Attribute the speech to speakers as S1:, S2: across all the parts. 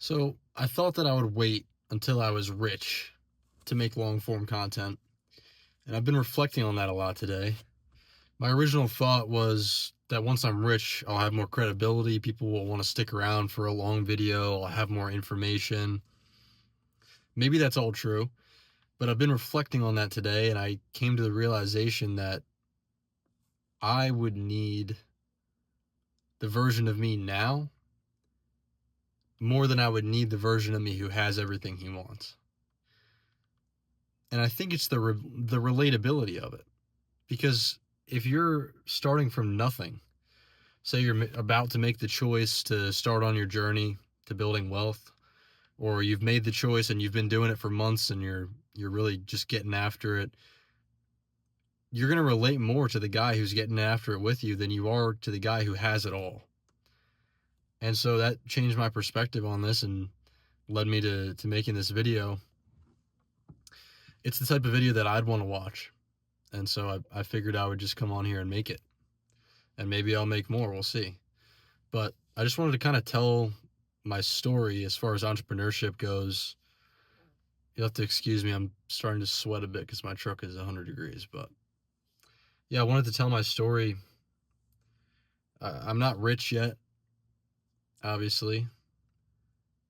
S1: So I thought that I would wait until I was rich to make long form content. And I've been reflecting on that a lot today. My original thought was that once I'm rich, I'll have more credibility. People will want to stick around for a long video. I'll have more information. Maybe that's all true. But I've been reflecting on that today, and I came to the realization that I would need the version of me now more than I would need the version of me who has everything he wants. And I think it's the relatability of it. Because if you're starting from nothing, say you're about to make the choice to start on your journey to building wealth, or you've made the choice and you've been doing it for months and you're really just getting after it, you're going to relate more to the guy who's getting after it with you than you are to the guy who has it all. And so that changed my perspective on this and led me to making this video. It's the type of video that I'd want to watch. And so I figured I would just come on here and make it. And maybe I'll make more. We'll see. But I just wanted to kind of tell my story as far as entrepreneurship goes. You'll have to excuse me. I'm starting to sweat a bit because my truck is 100 degrees. But yeah, I wanted to tell my story. I'm not rich yet, obviously,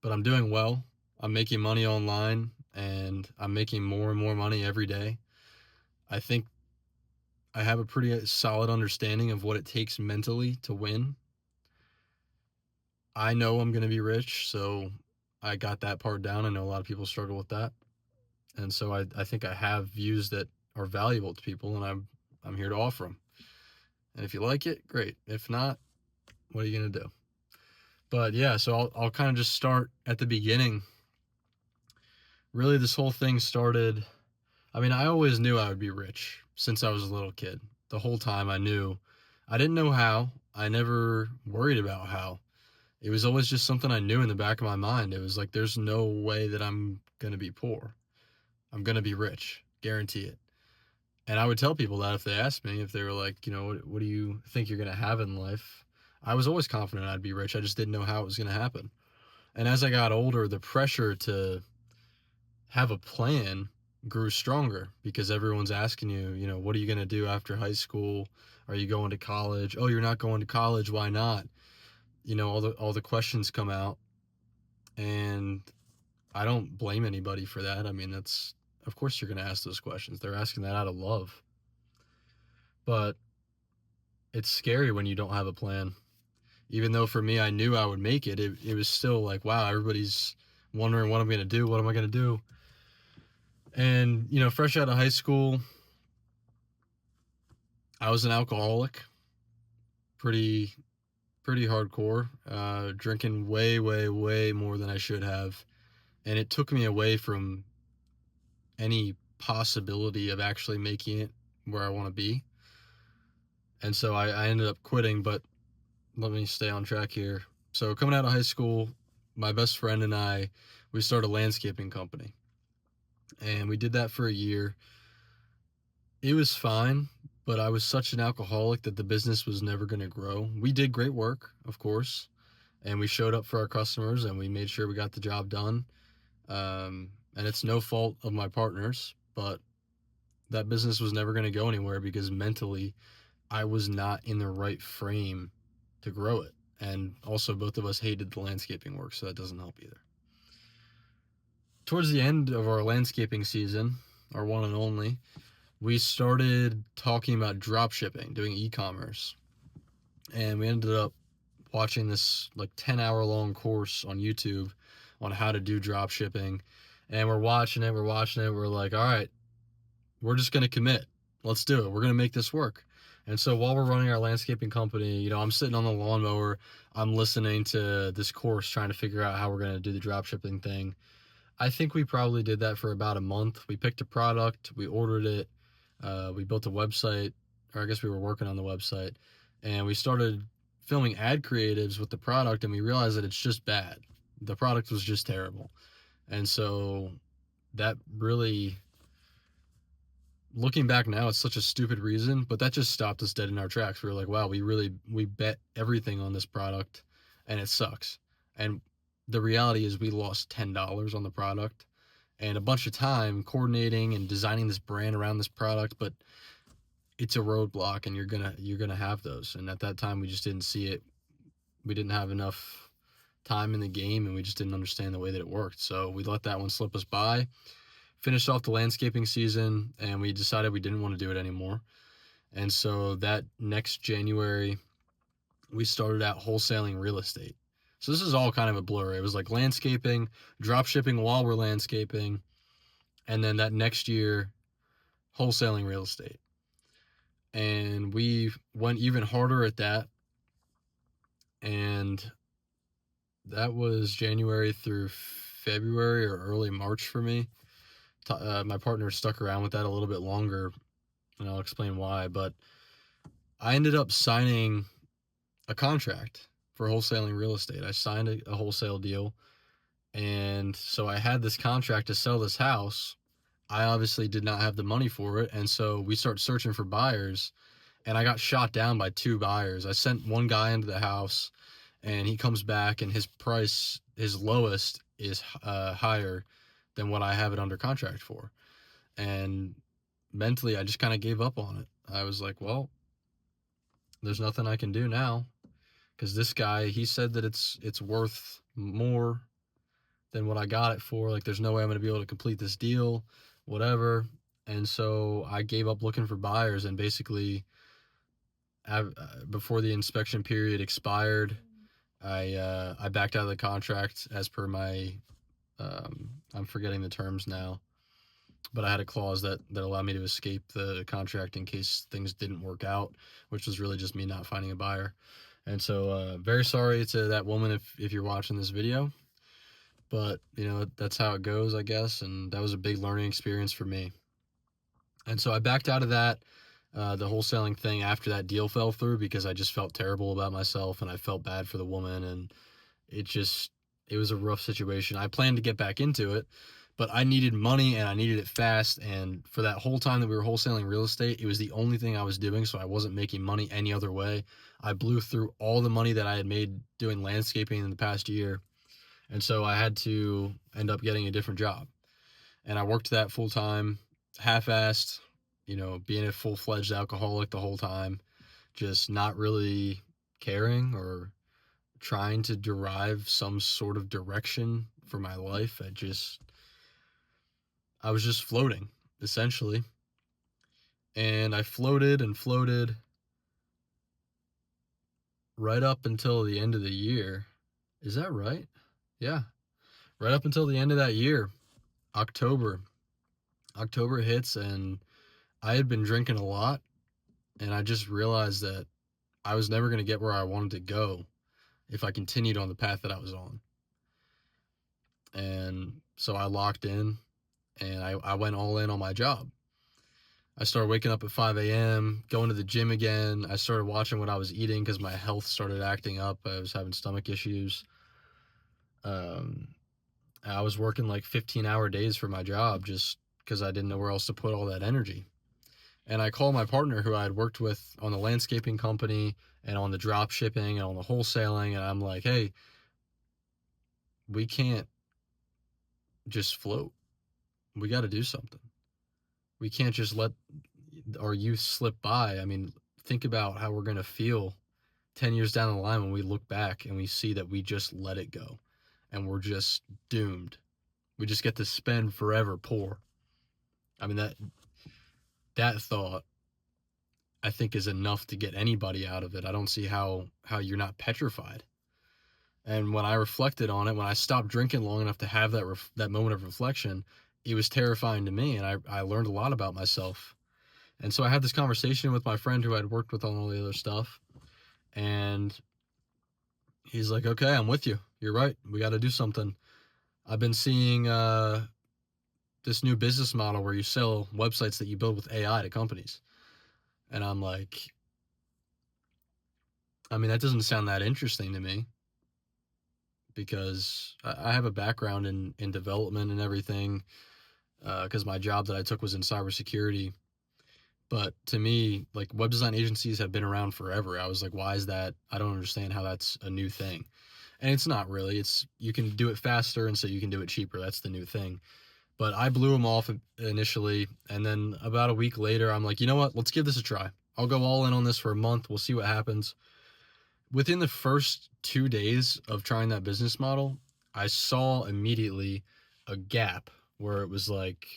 S1: but I'm doing well. I'm making money online and I'm making more and more money every day. I think I have a pretty solid understanding of what it takes mentally to win. I know I'm going to be rich, so I got that part down. I know a lot of people struggle with that. And so I think I have views that are valuable to people, and I'm here to offer them. And if you like it, great. If not, what are you going to do? But yeah, so I'll kind of just start at the beginning. Really, this whole thing started, I mean, I always knew I would be rich since I was a little kid. The whole time I knew. I didn't know how. I never worried about how. It was always just something I knew in the back of my mind. It was like, there's no way that I'm going to be poor. I'm going to be rich. Guarantee it. And I would tell people that if they asked me, if they were like, what do you think you're going to have in life? I was always confident I'd be rich. I just didn't know how it was going to happen. And as I got older, the pressure to have a plan grew stronger because everyone's asking you, what are you going to do after high school? Are you going to college? Oh, you're not going to college. Why not? All the questions come out, and I don't blame anybody for that. I mean, of course you're going to ask those questions. They're asking that out of love. But it's scary when you don't have a plan. Even though for me, I knew I would make it, it was still like, wow, everybody's wondering what I'm going to do. What am I going to do? And, fresh out of high school, I was an alcoholic, pretty, pretty hardcore, drinking way, way, way more than I should have. And it took me away from any possibility of actually making it where I want to be. And so I ended up quitting, but let me stay on track here. So coming out of high school, my best friend and I, we started a landscaping company. And we did that for a year. It was fine, but I was such an alcoholic that the business was never going to grow. We did great work, of course, and we showed up for our customers and we made sure we got the job done. And it's no fault of my partners, but that business was never going to go anywhere because mentally I was not in the right frame to grow it. And also both of us hated the landscaping work, so that doesn't help either. Towards the end of our landscaping season, our one and only, we started talking about drop shipping, doing e-commerce. And we ended up watching this like 10-hour long course on YouTube on how to do drop shipping. And we're watching it. We're like, all right, we're just going to commit. Let's do it. We're going to make this work. And so while we're running our landscaping company, I'm sitting on the lawnmower. I'm listening to this course, trying to figure out how we're going to do the drop shipping thing. I think we probably did that for about a month. We picked a product. We ordered it. We built a website, or I guess we were working on the website. And we started filming ad creatives with the product, and we realized that it's just bad. The product was just terrible. And so that really, looking back now, it's such a stupid reason, but that just stopped us dead in our tracks. We were like, wow, we bet everything on this product and it sucks. And the reality is we lost $10 on the product and a bunch of time coordinating and designing this brand around this product, but it's a roadblock and you're gonna have those. And at that time we just didn't see it. We didn't have enough time in the game and we just didn't understand the way that it worked. So we let that one slip us by, finished off the landscaping season, and we decided we didn't want to do it anymore. And so that next January, we started out wholesaling real estate. So this is all kind of a blur. It was like landscaping, drop shipping while we're landscaping, and then that next year, wholesaling real estate. And we went even harder at that. And that was January through February or early March for me. My partner stuck around with that a little bit longer, and I'll explain why. But I ended up signing a contract for wholesaling real estate. I signed a wholesale deal, and so I had this contract to sell this house. I obviously did not have the money for it, and so we start searching for buyers, and I got shot down by 2 buyers. I sent one guy into the house, and he comes back, and his price, his lowest, is higher than what I have it under contract for. And mentally, I just kind of gave up on it. I was like, well, there's nothing I can do now, because this guy, he said that it's worth more than what I got it for. Like, there's no way I'm going to be able to complete this deal, whatever. And so I gave up looking for buyers, and basically, before the inspection period expired, I backed out of the contract as per my, I'm forgetting the terms now, but I had a clause that allowed me to escape the contract in case things didn't work out, which was really just me not finding a buyer. And so, very sorry to that woman if you're watching this video, but you know, that's how it goes, I guess. And that was a big learning experience for me. And so I backed out of that, the wholesaling thing, after that deal fell through, because I just felt terrible about myself and I felt bad for the woman, and it was a rough situation. I planned to get back into it, but I needed money and I needed it fast. And for that whole time that we were wholesaling real estate, it was the only thing I was doing, so I wasn't making money any other way. I blew through all the money that I had made doing landscaping in the past year, and so I had to end up getting a different job. And I worked that full time, half-assed, you know, being a full-fledged alcoholic the whole time, just not really caring or trying to derive some sort of direction for my life. I was just floating, essentially. And I floated and floated right up until the end of the year. Is that right? Yeah. Right up until the end of that year, October. October hits, and I had been drinking a lot, and I just realized that I was never going to get where I wanted to go if I continued on the path that I was on. And so I locked in, and I went all in on my job. I started waking up at 5 a.m., going to the gym again. I started watching what I was eating because my health started acting up. I was having stomach issues. I was working like 15-hour days for my job just because I didn't know where else to put all that energy. And I called my partner, who I had worked with on the landscaping company and on the drop shipping and on the wholesaling, and I'm like, hey, we can't just float. We got to do something. We can't just let our youth slip by. I mean, think about how we're going to feel 10 years down the line when we look back and we see that we just let it go and we're just doomed. We just get to spend forever poor. I mean, that thought, I think, is enough to get anybody out of it. I don't see how you're not petrified. And when I reflected on it, when I stopped drinking long enough to have that moment of reflection, it was terrifying to me, and I learned a lot about myself. And so I had this conversation with my friend who I'd worked with on all the other stuff, and he's like, okay, I'm with you. You're right. We got to do something. I've been seeing this new business model where you sell websites that you build with AI to companies. And I'm like, I mean, that doesn't sound that interesting to me, because I have a background in development and everything, because my job that I took was in cybersecurity. But to me, like, web design agencies have been around forever. I was like, why is that? I don't understand how that's a new thing. And it's not really. It's you can do it faster, and so you can do it cheaper. That's the new thing. But I blew them off initially, and then about a week later, I'm like, you know what? Let's give this a try. I'll go all in on this for a month. We'll see what happens. Within the first 2 days of trying that business model, I saw immediately a gap where it was like,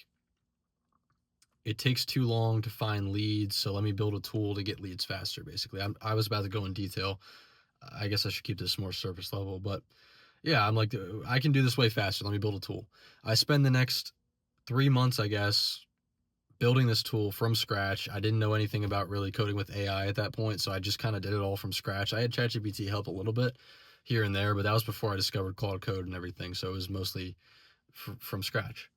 S1: it takes too long to find leads, so let me build a tool to get leads faster, basically. I was about to go in detail. I guess I should keep this more surface level, but yeah, I'm like, I can do this way faster. Let me build a tool. I spend the next 3 months, I guess, building this tool from scratch. I didn't know anything about really coding with AI at that point, so I just kind of did it all from scratch. I had ChatGPT help a little bit here and there, but that was before I discovered Claude Code and everything, so it was mostly from scratch.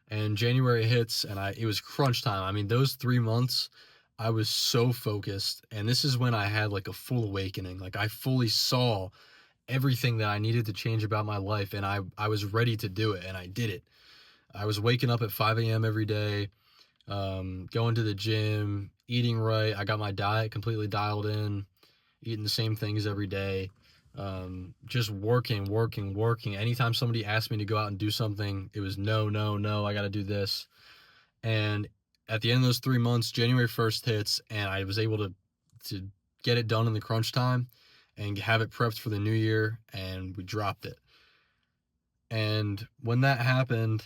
S1: And January hits, and it was crunch time. I mean, those 3 months, I was so focused, and this is when I had like a full awakening. Like I fully saw everything that I needed to change about my life, and I was ready to do it, and I did it. I was waking up at 5 a.m. every day, going to the gym, eating right. I got my diet completely dialed in, eating the same things every day, just working. Anytime somebody asked me to go out and do something, it was no, no, no, I got to do this. And at the end of those 3 months, January 1st hits, and I was able to get it done in the crunch time and have it prepped for the new year, and we dropped it. And when that happened,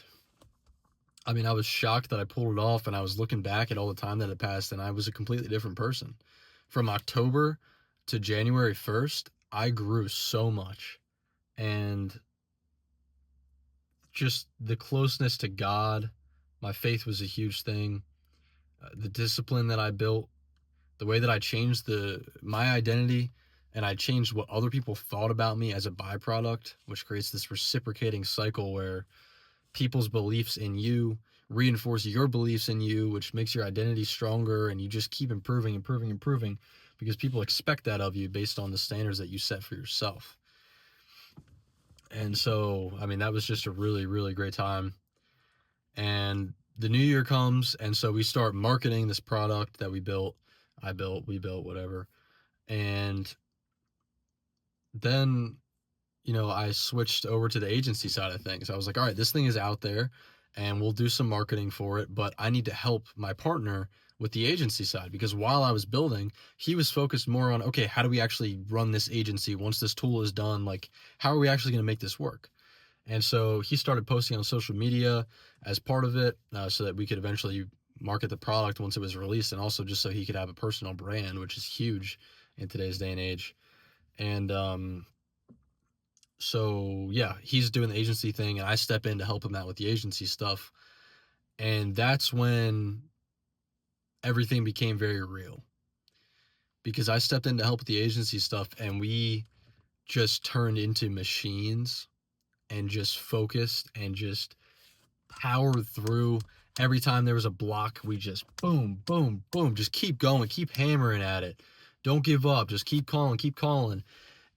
S1: I mean, I was shocked that I pulled it off, and I was looking back at all the time that had passed, and I was a completely different person. From October to January 1st, I grew so much. And just the closeness to God, my faith was a huge thing. The discipline that I built, the way that I changed my identity, and I changed what other people thought about me as a byproduct, which creates this reciprocating cycle where people's beliefs in you reinforce your beliefs in you, which makes your identity stronger, and you just keep improving because people expect that of you based on the standards that you set for yourself. And so, I mean, that was just a really, really great time. And the new year comes, and so we start marketing this product that we built, we built, whatever. And then, I switched over to the agency side of things. I was like, all right, this thing is out there and we'll do some marketing for it, but I need to help my partner with the agency side, because while I was building, he was focused more on, okay, how do we actually run this agency once this tool is done? Like, how are we actually going to make this work? And so he started posting on social media as part of it, so that we could eventually market the product once it was released, and also just so he could have a personal brand, which is huge in today's day and age. And so yeah, he's doing the agency thing, and I step in to help him out with the agency stuff. And that's when everything became very real, because I stepped in to help with the agency stuff, and we just turned into machines and just focused and just powered through. Every time there was a block, we just boom, boom, boom, just keep going, keep hammering at it. Don't give up, just keep calling.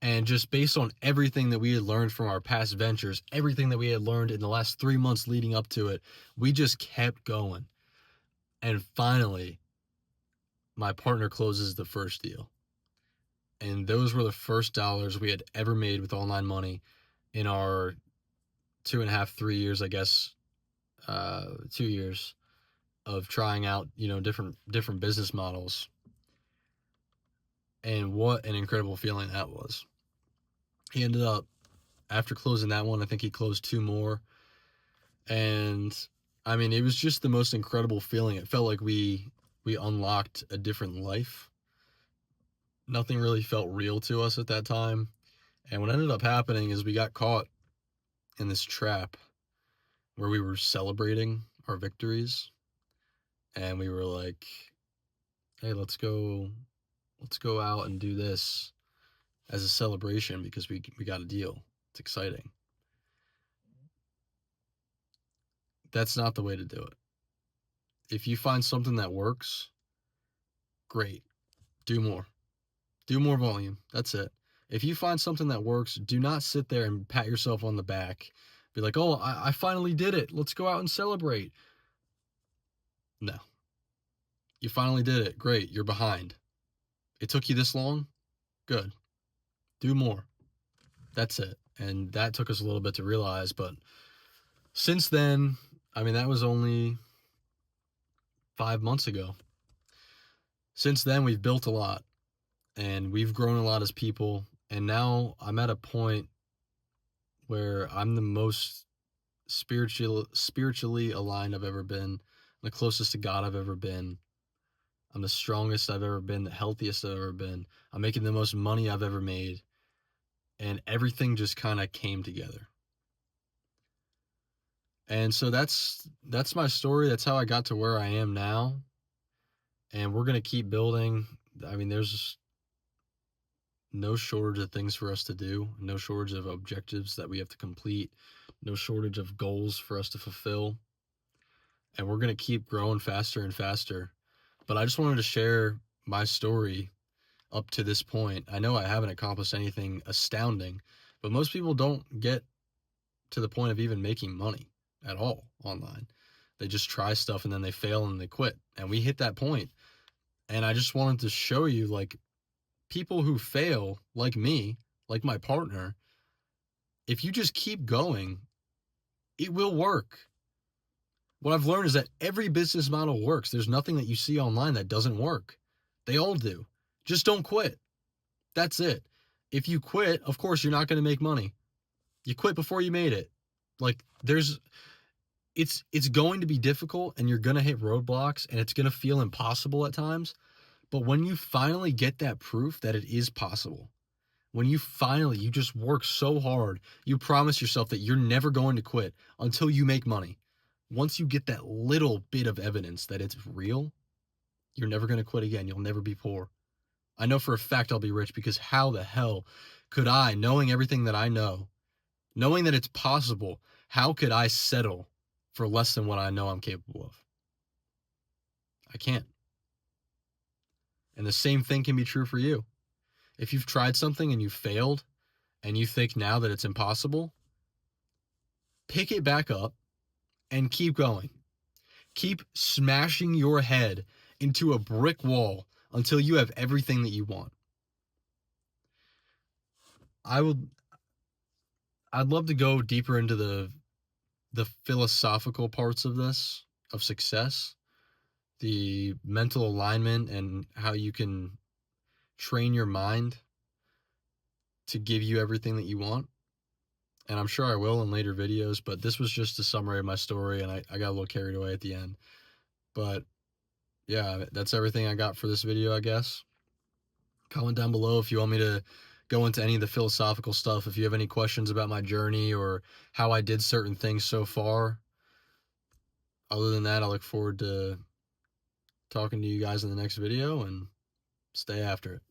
S1: And just based on everything that we had learned from our past ventures, everything that we had learned in the last 3 months leading up to it, we just kept going. And finally, my partner closes the first deal. And those were the first dollars we had ever made with online money in our 2.5, 3 years, I guess, 2 years of trying out, different business models. And what an incredible feeling that was. He ended up, after closing that one, I think he closed 2 more. And I mean, it was just the most incredible feeling. It felt like we unlocked a different life. Nothing really felt real to us at that time. And what ended up happening is we got caught in this trap where we were celebrating our victories, and we were like, hey, let's go out and do this as a celebration because we got a deal. It's exciting. That's not the way to do it. If you find something that works, great. Do more volume. That's it. If you find something that works, do not sit there and pat yourself on the back. Be like, oh, I finally did it. Let's go out and celebrate. No. You finally did it. Great. You're behind. It took you this long? Good. Do more. That's it. And that took us a little bit to realize. But since then, I mean, that was only 5 months ago. Since then, we've built a lot and we've grown a lot as people. And now I'm at a point where I'm the most spiritually aligned I've ever been, the closest to God I've ever been. I'm the strongest I've ever been, the healthiest I've ever been. I'm making the most money I've ever made. And everything just kind of came together. And so that's my story. That's how I got to where I am now. And we're going to keep building. I mean, there's no shortage of things for us to do, no shortage of objectives that we have to complete, no shortage of goals for us to fulfill. And we're going to keep growing faster and faster. But I just wanted to share my story up to this point. I know I haven't accomplished anything astounding, but most people don't get to the point of even making money at all online. They just try stuff and then they fail and they quit. And we hit that point. And I just wanted to show you, like, people who fail, like me, like my partner, if you just keep going, it will work. What I've learned is that every business model works. There's nothing that you see online that doesn't work. They all do. Just don't quit. That's it. If you quit, of course, you're not going to make money. You quit before you made it. Like, it's going to be difficult and you're going to hit roadblocks and it's going to feel impossible at times. But when you finally get that proof that it is possible, when you just work so hard, you promise yourself that you're never going to quit until you make money. Once you get that little bit of evidence that it's real, you're never going to quit again. You'll never be poor. I know for a fact I'll be rich, because how the hell could I, knowing everything that I know, knowing that it's possible, how could I settle for less than what I know I'm capable of? I can't. And the same thing can be true for you. If you've tried something and you failed and you think now that it's impossible, pick it back up and keep going. Keep smashing your head into a brick wall until you have everything that you want. I'd love to go deeper into the philosophical parts of this, of success, the mental alignment, and how you can train your mind to give you everything that you want. And I'm sure I will in later videos, but this was just a summary of my story, and I got a little carried away at the end. But yeah, that's everything I got for this video, I guess. Comment down below if you want me to go into any of the philosophical stuff, if you have any questions about my journey or how I did certain things so far. Other than that, I look forward to talking to you guys in the next video, and stay after it.